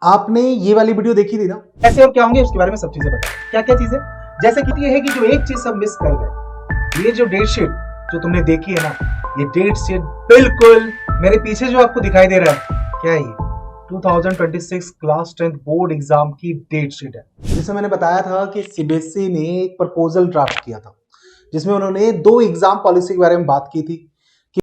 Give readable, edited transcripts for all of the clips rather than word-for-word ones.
आपने ये वाली वीडियो देखी थी ना, कैसे और क्या होंगे उसके बारे में सब चीजें बताएं। क्या क्या चीजें, जैसे कि ये है कि जो एक चीज सब मिस कर गए, ये जो डेट शीट जो तुमने देखी है ना, ये डेट शीट बिल्कुल मेरे पीछे जो आपको दिखाई दे रहा है, क्या है ये 2026 क्लास 10th बोर्ड एग्जाम की डेट शीट है। जिसमें मैंने बताया था कि सीबीएसई ने एक प्रपोजल ड्राफ्ट किया था, जिसमें उन्होंने दो एग्जाम पॉलिसी के बारे में बात की थी कि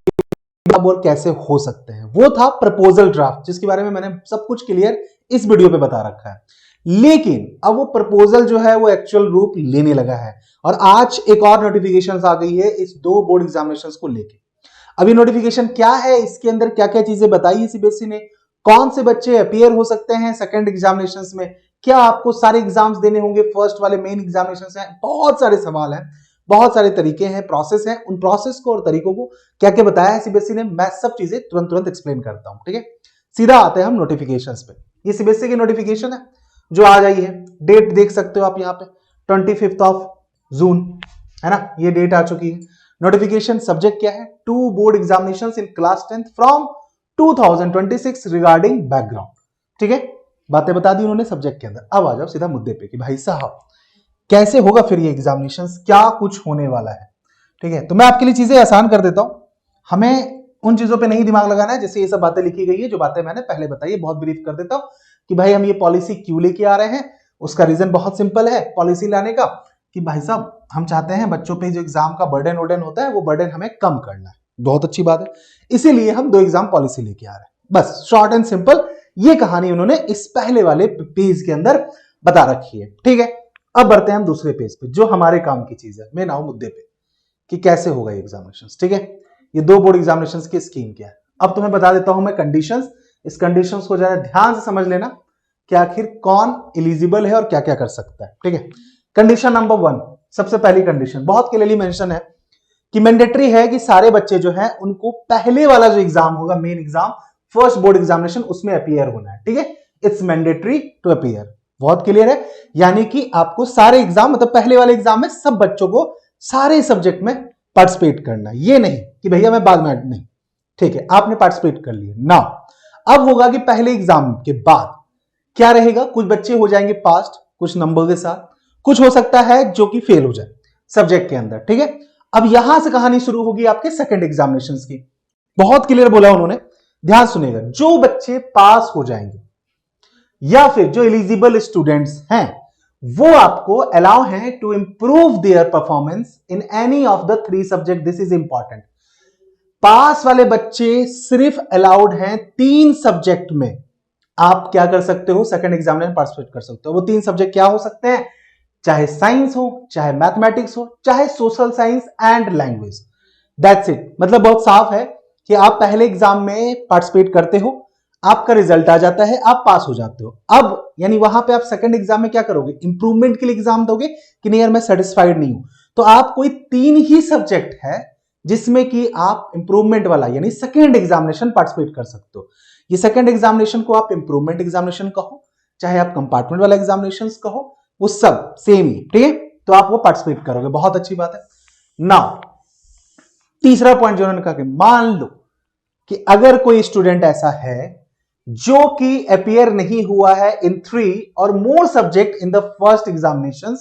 अब और कैसे हो सकते हैं। वो था प्रपोजल ड्राफ्ट, जिसके बारे में मैंने सब कुछ क्लियर इस वीडियो पे बता रखा है। लेकिन अब वो प्रपोजल जो है वो एक्चुअल रूप लेने लगा है और आज एक और नोटिफिकेशन आ गई है इस दो बोर्ड एग्जामिनेशंस को लेके। अभी नोटिफिकेशन क्या है, इसके अंदर क्या क्या चीजें बताई है सीबीएसई ने, कौन से बच्चे अपीयर हो सकते हैं सेकंड एग्जामिनेशंस में, क्या आपको सारे एग्जाम्स देने होंगे, फर्स्ट वाले मेन एग्जामिनेशंस हैं, बहुत सारे सवाल हैं, बहुत सारे तरीके हैं, प्रोसेस हैं। उन प्रोसेस को और तरीकों को क्या क्या बताया है सीबीएसई ने, मैं सब चीजें तुरंत तुरंत एक्सप्लेन करता हूं। ठीक है, सीधा आते हैं हम नोटिफिकेशंस पे। ये सीबीएसई की नोटिफिकेशन है जो आ जाई है, डेट देख सकते हो आप यहाँ पे 25 जून है ना, ये डेट आ चुकी है। नोटिफिकेशन सब्जेक्ट क्या है, 2 board examinations in class 10th from 2026 regarding background. ठीक है, बातें बता दी उन्होंने सब्जेक्ट के अंदर। अब आ जाओ सीधा मुद्दे पे कि भाई साहब कैसे होगा फिर ये एग्जामिनेशंस, क्या कुछ होने वाला है। ठीक है, तो मैं आपके लिए चीजें आसान कर देता हूं, हमें उन चीजों पे नहीं दिमाग लगाना है जैसे ये सब बातें लिखी गई है, जो बातें मैंने पहले बताई है। बहुत ब्रीफ कर देता हूं कि भाई हम ये पॉलिसी क्यों लेके आ रहे हैं। उसका रीजन बहुत सिंपल है पॉलिसी लाने का, कि भाई साहब हम चाहते हैं बच्चों पे जो एग्जाम का बर्डन वर्डन होता है वो बर्डन हमें कम करना है। बहुत अच्छी बात है, इसीलिए हम 2 एग्जाम पॉलिसी लेके आ रहे हैं। बस शॉर्ट एंड सिंपल ये कहानी उन्होंने इस पहले वाले पेज के अंदर बता रखी है। ठीक है, अब बढ़ते हैं हम दूसरे पेज पे जो हमारे काम की चीज है, मैं नाउ मुद्दे पे कि कैसे होगा ये एग्जामिनेशंस। ठीक है, ये 2 बोर्ड एग्जामिनेशंस की स्कीम क्या है। अब तुम्हें बता देता हूं मैं कंडीशंस, इस कंडीशंस को जरा ध्यान से समझ लेना कि आखिर कौन एलिजिबल है और क्या क्या कर सकता है। ठीक है, कंडीशन नंबर 1, सबसे पहली कंडीशन बहुत क्लियरली मेंशन है कि मैंडेटरी है कि सारे बच्चे जो हैं उनको पहले वाला जो एग्जाम होगा main exam first board examination उसमें अपीयर होना है। ठीक है, इट्स मैंडेटरी टू अपीयर, बहुत क्लियर है। यानी कि आपको सारे एग्जाम मतलब पहले वाले एग्जाम में सब बच्चों को सारे सब्जेक्ट में पार्टिसिपेट करना है, ये नहीं कि भैया मैं बाद में नहीं। ठीक है, आपने पार्टिसिपेट कर लिया ना। अब होगा कि पहले एग्जाम के बाद क्या रहेगा, कुछ बच्चे हो जाएंगे पास कुछ नंबर के साथ, कुछ हो सकता है जो कि फेल हो जाए सब्जेक्ट के अंदर। ठीक है, अब यहां से कहानी शुरू होगी आपके सेकंड एग्जामिनेशन की। बहुत क्लियर बोला उन्होंने, ध्यान सुनिएगा। जो बच्चे पास हो जाएंगे या फिर जो एलिजिबल स्टूडेंट्स हैं वो आपको अलाउ है to improve their performance in any of the 3 subject. This is important. Pass वाले बच्चे सिर्फ अलाउड हैं 3 सब्जेक्ट में। आप क्या कर सकते हो, सेकंड एग्जाम में पार्टिसिपेट कर सकते हो। वो 3 सब्जेक्ट क्या हो सकते हैं, चाहे साइंस हो, चाहे मैथमेटिक्स हो, चाहे social science and language. That's it. मतलब बहुत साफ है कि आप पहले एग्जाम में पार्टिसिपेट करते हो, आपका रिजल्ट आ जाता है, आप पास हो जाते हो। अब यानी वहां पे आप सेकंड एग्जाम में क्या करोगे, इंप्रूवमेंट के लिए एग्जाम दोगे कि नहीं यार मैं सेटिस्फाइड नहीं हूं, तो आप कोई 3 ही सब्जेक्ट है जिसमें कि आप इंप्रूवमेंट वाला यानी सेकंड एग्जामिनेशन पार्टिसिपेट कर सकते हो। ये सेकंड एग्जामिनेशन को आप इंप्रूवमेंट एग्जामिनेशन कहो, चाहे आप कंपार्टमेंट वाला एग्जामिनेशन कहो, वो सब सेम ही। ठीक है, तो आप वो पार्टिसिपेट करोगे, बहुत अच्छी बात है। नाउ तीसरा पॉइंट जो उन्होंने कहा कि मान लो कि अगर कोई स्टूडेंट ऐसा है जो कि अपीयर नहीं हुआ है इन 3 और more subject in the first examination,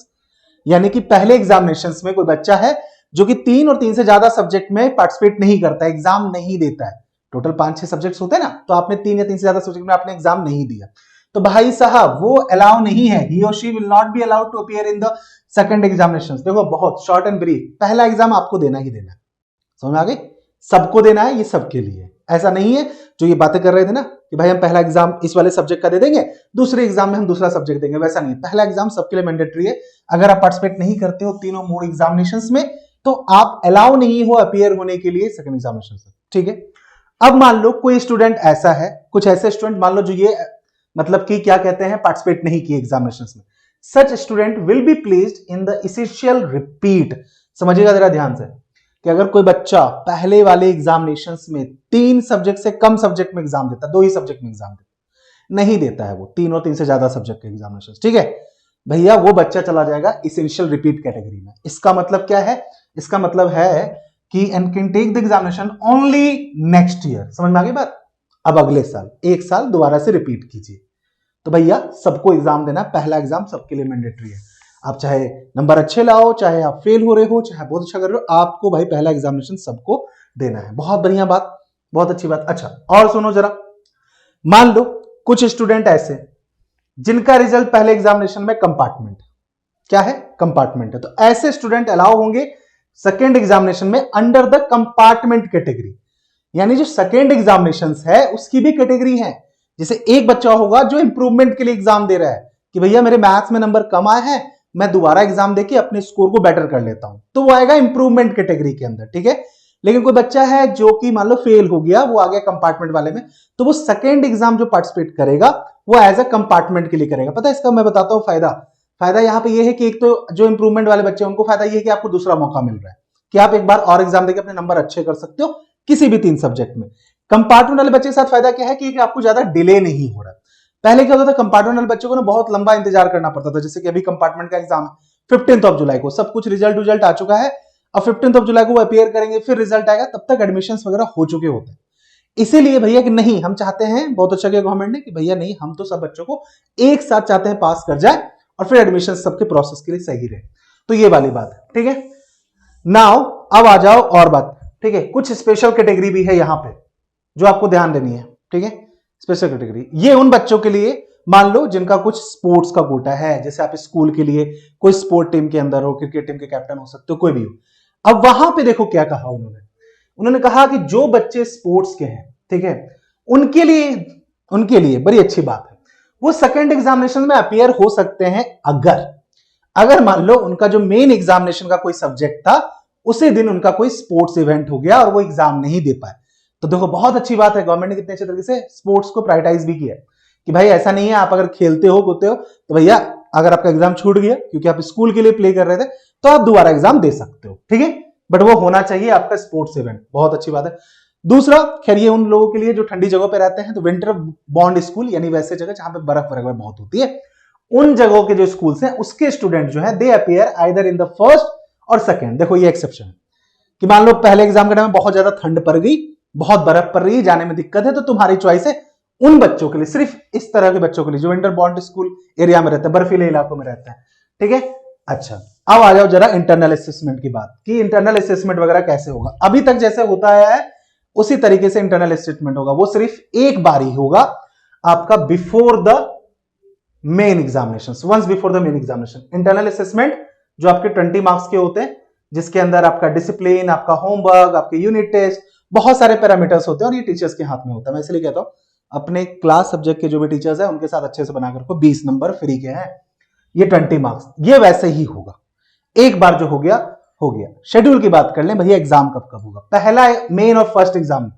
यानी कि पहले एग्जामिनेशन में कोई बच्चा है जो कि 3 और 3 से ज्यादा सब्जेक्ट में पार्टिसिपेट नहीं करता, एग्जाम नहीं देता है। टोटल 5-6 सब्जेक्ट्स होते हैं ना, तो आपने 3 या 3 से ज्यादा सब्जेक्ट में आपने एग्जाम नहीं दिया, तो भाई साहब वो अलाउ नहीं है, ही और she will not be allowed to appear in the second examination. देखो बहुत शॉर्ट एंड ब्रीफ, पहला एग्जाम आपको देना ही देना है, समझ में आ गई, सबको देना है, ये सबके लिए। ऐसा नहीं है जो ये बातें कर रहे थे ना कि भाई हम पहला एग्जाम इस वाले सब्जेक्ट का दे देंगे, दूसरे एग्जाम में हम दूसरा सब्जेक्ट देंगे, वैसा नहीं है। पहला एग्जाम सबके लिए मैंडेटरी है। अगर आप पार्टिसिपेट नहीं करते हो तीनों मोड एग्जामिनेशंस में तो आप अलाउ नहीं हो अपीयर होने के लिए सेकंड एग्जामिनेशन से। ठीक है, अब मान लो कोई स्टूडेंट ऐसा है, कुछ ऐसे स्टूडेंट मान लो जो ये मतलब कि क्या कहते हैं पार्टिसिपेट नहीं किए एग्जामिनेशंस में, सच student will be placed in the essential repeat. समझिएगा जरा ध्यान से कि अगर कोई बच्चा पहले वाले एग्जामिनेशंस में 3 सब्जेक्ट से कम सब्जेक्ट में एग्जाम देता, 2 ही सब्जेक्ट में एग्जाम देता, नहीं देता है वो 3 और 3 से ज्यादा सब्जेक्ट के एग्जामिनेशन, ठीक है भैया, वो बच्चा चला जाएगा एसेंशियल रिपीट कैटेगरी में। इसका मतलब क्या है, इसका मतलब है कि and can take the examination only next year. समझ में आ गई बात। अब अगले साल 1 साल दोबारा से रिपीट कीजिए, तो भैया सबको एग्जाम देना, पहला एग्जाम सबके लिए मैंडेटरी है। आप चाहे नंबर अच्छे लाओ, चाहे आप फेल हो रहे हो, चाहे बहुत अच्छा कर रहे हो, आपको भाई पहला एग्जामिनेशन सबको देना है। बहुत बढ़िया बात, बहुत अच्छी बात। अच्छा और सुनो जरा, मान लो कुछ स्टूडेंट ऐसे जिनका रिजल्ट पहले एग्जामिनेशन में कंपार्टमेंट, क्या है कंपार्टमेंट है, तो ऐसे स्टूडेंट अलाउ होंगे सेकेंड एग्जामिनेशन में अंडर द कंपार्टमेंट कैटेगरी। यानी जो सेकेंड एग्जामिनेशन है उसकी भी कैटेगरी है। जैसे एक बच्चा होगा जो इंप्रूवमेंट के लिए एग्जाम दे रहा है कि भैया मेरे मैथ्स में नंबर कम आए हैं, मैं दोबारा एग्जाम देके अपने स्कोर को बेटर कर लेता हूं, तो वो आएगा इंप्रूवमेंट कैटेगरी के अंदर, ठीक है। लेकिन कोई बच्चा है जो कि मान लो फेल हो गया, वो आ गया कंपार्टमेंट वाले में, तो वो सेकेंड एग्जाम जो पार्टिसिपेट करेगा वो एज अ कंपार्टमेंट के लिए करेगा। पता है इसका मैं बताता हूं फायदा। फायदा यहां पे ये है कि एक तो जो इंप्रूवमेंट वाले बच्चे हैं उनको फायदा ये है कि आपको दूसरा मौका मिल रहा है कि आप एक बार और एग्जाम देके अपने नंबर अच्छे कर सकते हो किसी भी 3 सब्जेक्ट में। कंपार्टमेंट वाले बच्चे के साथ फायदा क्या है कि आपको ज्यादा डिले नहीं हो रहा। पहले क्या होता था, कंपार्टमेंट वाले बच्चों को ना बहुत लंबा इंतजार करना पड़ता था। जैसे कि अभी कंपार्टमेंट का एग्जाम है 15 जुलाई को, सब कुछ रिजल्ट आ चुका है, अब 15 जुलाई को वो अपियर करेंगे, फिर रिजल्ट आएगा, तब तक एडमिशंस वगैरह हो चुके होते हैं। इसीलिए भैया कि नहीं, हम चाहते हैं, बहुत अच्छा किया गवर्नमेंट ने कि भैया नहीं, हम तो सब बच्चों को एक साथ चाहते हैं पास कर जाए और फिर एडमिशन सबके प्रोसेस के लिए सही रहे। तो ये वाली बात है, ठीक है। नाउ अब आ जाओ और बात, ठीक है। कुछ स्पेशल कैटेगरी भी है यहां पे जो आपको ध्यान देनी है, ठीक है। स्पेशल कैटेगरी ये उन बच्चों के लिए, मान लो जिनका कुछ स्पोर्ट्स का कोटा है, जैसे आप स्कूल के लिए कोई स्पोर्ट टीम के अंदर हो, क्रिकेट टीम के कैप्टन हो सकते हो, कोई भी हो। अब वहां पे देखो क्या कहा उन्होंने कहा कि जो बच्चे स्पोर्ट्स के हैं, ठीक है, उनके लिए बड़ी अच्छी बात है, वो सेकेंड एग्जामिनेशन में अपियर हो सकते हैं अगर मान लो उनका जो मेन एग्जामिनेशन का कोई सब्जेक्ट था उसी दिन उनका कोई स्पोर्ट्स इवेंट हो गया और वो एग्जाम नहीं दे पाए। तो देखो बहुत अच्छी बात है, गवर्नमेंट ने कितने अच्छे तरीके से स्पोर्ट्स को प्रायोरिटाइज भी किया कि भाई ऐसा नहीं है आप अगर खेलते हो कूदते हो तो भैया अगर आपका एग्जाम छूट गया क्योंकि आप स्कूल के लिए प्ले कर रहे थे तो आप दोबारा एग्जाम दे सकते हो, ठीक है, बट वो होना चाहिए आपका स्पोर्ट्स इवेंट। बहुत अच्छी बात है। दूसरा, खैर ये उन लोगों के लिए जो ठंडी जगह पे रहते हैं, तो विंटर बॉन्ड स्कूल यानी वैसे जगह जहां पे बर्फ वगैरह बहुत होती है, उन जगहों के जो स्कूल्स हैं उसके स्टूडेंट जो है they appear either in the first और सेकंड। देखो ये एक्सेप्शन है कि मान लो पहले एग्जाम के टाइम में बहुत ज्यादा ठंड पड़ गई, बहुत बर्फ पड़ रही है, जाने में दिक्कत है, तो तुम्हारी चॉइस है उन बच्चों के लिए, सिर्फ इस तरह के बच्चों के लिए जो विंटर बॉन्ड स्कूल एरिया में रहते हैं, बर्फीले इलाकों में रहते हैं, ठीक है। अच्छा अब आ जाओ जरा इंटरनल असेसमेंट की बात कि इंटरनल असेसमेंट वगैरह कैसे होगा। अभी तक जैसे होता आया है उसी तरीके से इंटरनल असेसमेंट होगा, वो सिर्फ एक बार ही होगा आपका before the main examination, once before the main examination. Internal assessment जो आपके 20 मार्क्स के होते हैं, जिसके अंदर आपका डिसिप्लिन, आपका होमवर्क, आपके यूनिट टेस्ट, बहुत सारे पैरामीटर्स होते हैं और ये टीचर्स के हाथ में होता है। मैं इसलिए कहता हूं अपने क्लास सब्जेक्ट के जो भी टीचर्स हैं उनके साथ अच्छे से बनाकर रखो, 20 नंबर फ्री के हैं, ये 20 मार्क्स, ये वैसे ही होगा, एक बार जो हो गया हो गया। शेड्यूल की बात कर लें भैया, एग्जाम कब कब होगा। पहला मेन और फर्स्ट एग्जाम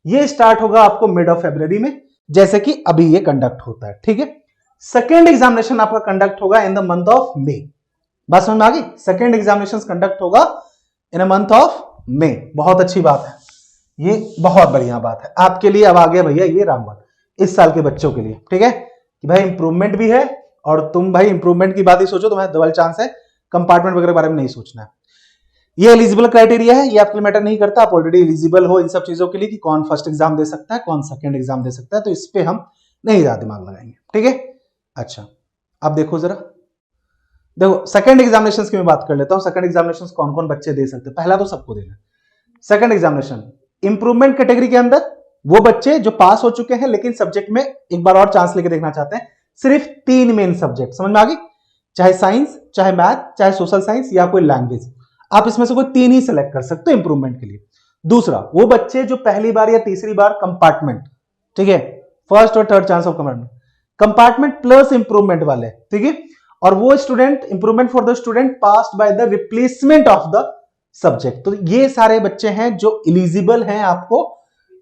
ये स्टार्ट होगा आपको मिड ऑफ फरवरी में, जैसे कि अभी ये कंडक्ट होता है, ठीक है। सेकेंड एग्जामिनेशन आपका कंडक्ट होगा in the month of May. बात समझ में आ गई, सेकेंड एग्जामिनेशन कंडक्ट होगा इन अ मंथ ऑफ मे। बहुत अच्छी बात है, ये बहुत बढ़िया बात है आपके लिए। अब आ गया भैया ये रामबन इस साल के बच्चों के लिए, ठीक है, कि भाई इंप्रूवमेंट भी है और तुम भाई इंप्रूवमेंट की बात ही सोचो, तुम्हें डबल चांस है, कंपार्टमेंट वगैरह के बारे में नहीं सोचना है। ये एलिजिबल क्राइटेरिया है, ये आपके मैटर नहीं करता, आप ऑलरेडी एलिजिबल हो इन सब चीजों के लिए कि कौन फर्स्ट एग्जाम दे सकता है, कौन सेकंड एग्जाम दे सकता है, तो इस पे हम नहीं ज्यादा दिमाग लगाएंगे, ठीक है। अच्छा अब देखो जरा, देखो सेकंड एग्जामिनेशंस की मैं बात कर लेता हूं। सेकंड एग्जामिनेशंस कौन कौन बच्चे दे सकते हैं, पहला तो सबको देना। सेकंड एग्जामिनेशन इंप्रूवमेंट कैटेगरी के अंदर वो बच्चे जो पास हो चुके हैं लेकिन सब्जेक्ट में एक बार और चांस लेके देखना चाहते हैं, सिर्फ 3 मेन सब्जेक्ट, समझ में आ गई, चाहे साइंस, चाहे मैथ, चाहे सोशल साइंस या कोई लैंग्वेज, आप इसमें से कोई 3 ही सिलेक्ट कर सकते हो इंप्रूवमेंट के लिए। दूसरा, वो बच्चे जो पहली बार या तीसरी बार कंपार्टमेंट, ठीक है, फर्स्ट और third chance of compartment plus improvement वाले, ठीक है, और वो student improvement for the student passed by the replacement of the subject. तो ये सारे बच्चे हैं जो एलिजिबल हैं आपको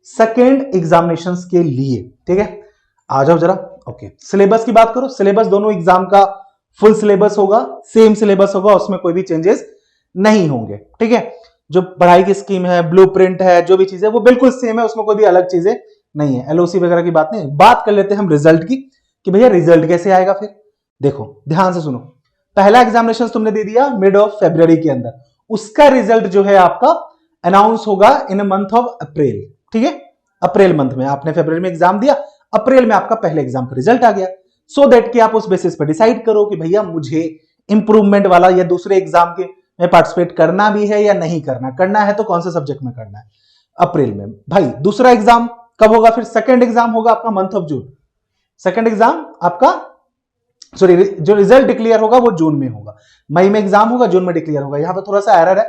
सेकेंड एग्जामिनेशंस के लिए, ठीक है। आ जाओ जरा, ओके, सिलेबस की बात करो। सिलेबस दोनों एग्जाम का फुल सिलेबस होगा, सेम सिलेबस होगा, उसमें कोई भी चेंजेस नहीं होंगे, ठीक है। जो पढ़ाई की स्कीम है, ब्लूप्रिंट है, जो भी चीजें वो बिल्कुल सेम है, उसमें कोई भी अलग चीजें नहीं है, एलओसी वगैरह की बात नहीं। बात कर लेते हैं हम रिजल्ट की कि भैया रिजल्ट कैसे आएगा। फिर देखो ध्यान से सुनो, पहला एग्जामिनेशन तुमने दे दिया मिड ऑफ फरवरी के अंदर, उसका रिजल्ट जो है आपका अनाउंस होगा इन मंथ ऑफ अप्रैल, ठीक है। अप्रैल मंथ में आपने फरवरी में एग्जाम दिया, अप्रैल में आपका पहले एग्जाम का रिजल्ट आ गया, सो दैट कि आप उस बेसिस पर डिसाइड करो कि भैया मुझे इंप्रूवमेंट वाला या दूसरे एग्जाम के में पार्टिसिपेट करना भी है या नहीं करना है तो कौन से सब्जेक्ट में करना है। अप्रैल में भाई दूसरा एग्जाम कब होगा, फिर सेकंड एग्जाम होगा आपका month of June. Second exam आपका सॉरी जो रिजल्ट डिक्लेयर होगा वो जून में होगा। मई में एग्जाम होगा, जून में डिक्लेयर होगा। यहां पर थोड़ा सा एरर है,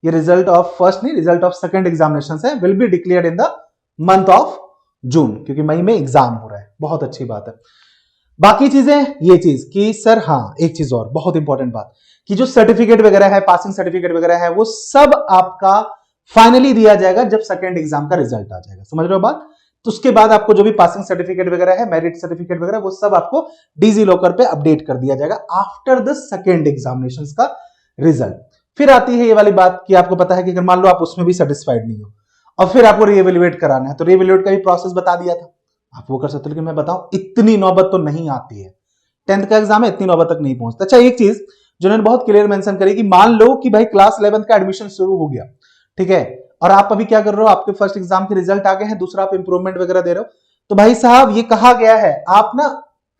ये रिजल्ट ऑफ फर्स्ट नहीं, रिजल्ट ऑफ सेकंड एग्जामिनेशन है, will be declared in the month of June, क्योंकि मई में एग्जाम हो रहा है। बहुत अच्छी बात है। बाकी चीजें ये चीज कि सर हाँ एक चीज और बहुत इंपॉर्टेंट बात कि जो सर्टिफिकेट वगैरह है, पासिंग सर्टिफिकेट वगैरह है, वो सब आपका फाइनली दिया जाएगा जब सेकंड एग्जाम का रिजल्ट आ जाएगा। समझ रहे हो बात? तो उसके बाद आपको जो भी पासिंग सर्टिफिकेट वगैरह है, मेरिट सर्टिफिकेट वगैरह, वो सब आपको डिजी लॉकर पे अपडेट कर दिया जाएगा आफ्टर द सेकंड एग्जामिनेशन का रिजल्ट। फिर आती है ये वाली बात कि आपको पता है कि अगर मान लो आप उसमें भी सेटिस्फाइड नहीं हो और फिर आपको रीएवैल्यूएट कराना है, तो रीएवैल्यूएट का भी प्रोसेस बता दिया था, आप वो कर सकते हो। लेकिन मैं बताऊं इतनी नौबत तो नहीं आती है, 10th का एग्जाम है, इतनी नौबत तक नहीं पहुंचता। अच्छा एक चीज जो उन्होंने बहुत क्लियर मेंशन करी कि मान लो कि भाई क्लास 11th का एडमिशन शुरू हो गया, ठीक है, और आप अभी क्या कर रहे हो, आपके फर्स्ट एग्जाम के रिजल्ट आ गए हैं, दूसरा आप इंप्रूवमेंट वगैरह दे रहे हो, तो भाई साहब ये कहा गया है आप ना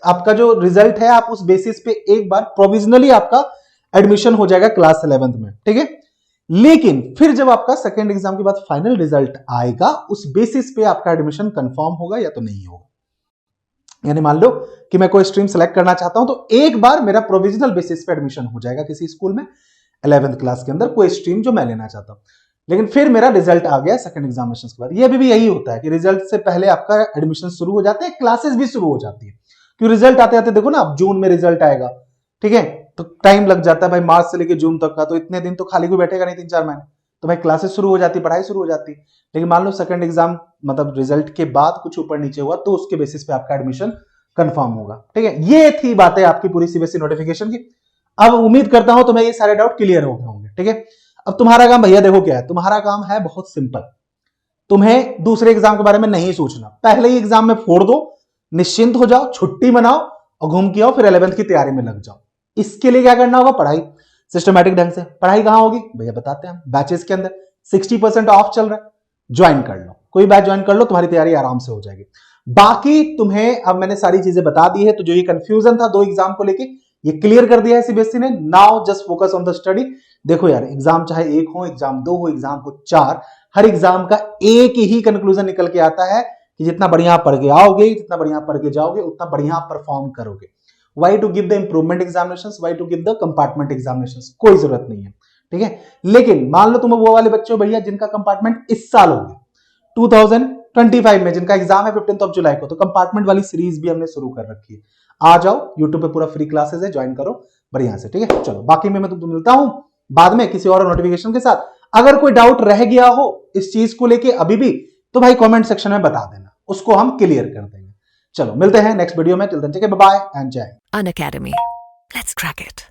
आपका जो रिजल्ट है आप उस बेसिस पे एक बार प्रोविजनली आपका एडमिशन हो जाएगा क्लास 11th में, ठीक है। लेकिन फिर जब आपका सेकेंड एग्जाम के बाद फाइनल रिजल्ट आएगा उस बेसिस पे आपका एडमिशन कंफर्म होगा या तो नहीं होगा। यानी मान लो कि मैं कोई स्ट्रीम सेलेक्ट करना चाहता हूं तो एक बार मेरा प्रोविजनल बेसिस पे एडमिशन हो जाएगा किसी स्कूल में 11th क्लास के अंदर, कोई स्ट्रीम जो मैं लेना चाहता हूं। लेकिन फिर मेरा रिजल्ट आ गया सेकंड एग्जामिनेशन के बाद, ये अभी भी यही होता है कि रिजल्ट से पहले आपका एडमिशन शुरू हो जाते हैं, क्लासेस भी शुरू हो जाती है, क्योंकि रिजल्ट आते आते देखो ना अब जून में रिजल्ट आएगा, ठीक है, तो टाइम लग जाता है भाई, मार्च से लेकर जून तक का, तो इतने दिन तो खाली कोई बैठेगा नहीं, 3-4 महीने, तो भाई क्लासेस शुरू हो जाती, पढ़ाई शुरू हो जाती। लेकिन मान लो सेकंड एग्जाम मतलब रिजल्ट के बाद कुछ ऊपर नीचे हुआ तो उसके बेसिस पे आपका एडमिशन कंफर्म होगा, ठीक है। ये थी बातें आपकी पूरी सीबीएसई नोटिफिकेशन की। अब उम्मीद करता हूं तुम्हें ये सारे डाउट क्लियर हो गए होंगे, ठीक है। अब तुम्हारा काम भैया देखो क्या है, तुम्हारा काम है बहुत सिंपल, तुम्हें दूसरे एग्जाम के बारे में नहीं सोचना, पहले ही एग्जाम में फोड़ दो, निश्चिंत हो जाओ, छुट्टी मनाओ और घूम के आओ, फिर 11th की तैयारी में लग जाओ। इसके लिए क्या करना होगा, पढ़ाई सिस्टमैटिक ढंग से। पढ़ाई कहां होगी भैया बताते हैं, बैचेस के अंदर 60% ऑफ चल रहा है, ज्वाइन कर लो, कोई बैच ज्वाइन कर लो, तुम्हारी तैयारी आराम से हो जाएगी। बाकी तुम्हें अब मैंने सारी चीजें बता दी है, तो जो ये कंफ्यूजन था 2 एग्जाम को लेके ये क्लियर कर दिया है सीबीएसई ने। Now just focus on the study. देखो यार एग्जाम चाहे 1 हो, एग्जाम 2 हो, एग्जाम हो 4, हर एग्जाम का एक ही कंक्लूजन निकल के आता है कि जितना बढ़िया पढ़ के आओगे, जितना बढ़िया पढ़ के जाओगे, उतना बढ़िया परफॉर्म करोगे। Why to give the improvement examinations, why to give the compartment examinations, कोई जरूरत नहीं है, ठीक है। लेकिन मान लो तुम वो वाले बच्चे हो भैया जिनका कंपार्टमेंट इस साल हो गया 2025 में, जिनका एग्जाम है 15 जुलाई को, तो कंपार्टमेंट वाली सीरीज भी हमने शुरू कर रखी है। आ जाओ, यूट्यूब पे पूरा फ्री क्लासेस है, ज्वाइन करो बढ़िया से, ठीक है। चलो बाकी में मैं तुमको मिलता हूं बाद में किसी और नोटिफिकेशन के साथ। अगर कोई डाउट रह गया हो इस चीज को लेके अभी भी, तो भाई कमेंट सेक्शन में बता देना, उसको हम क्लियर कर देंगे। चलो मिलते हैं नेक्स्ट वीडियो में, till then take care, bye bye and जय। Unacademy. Let's crack it.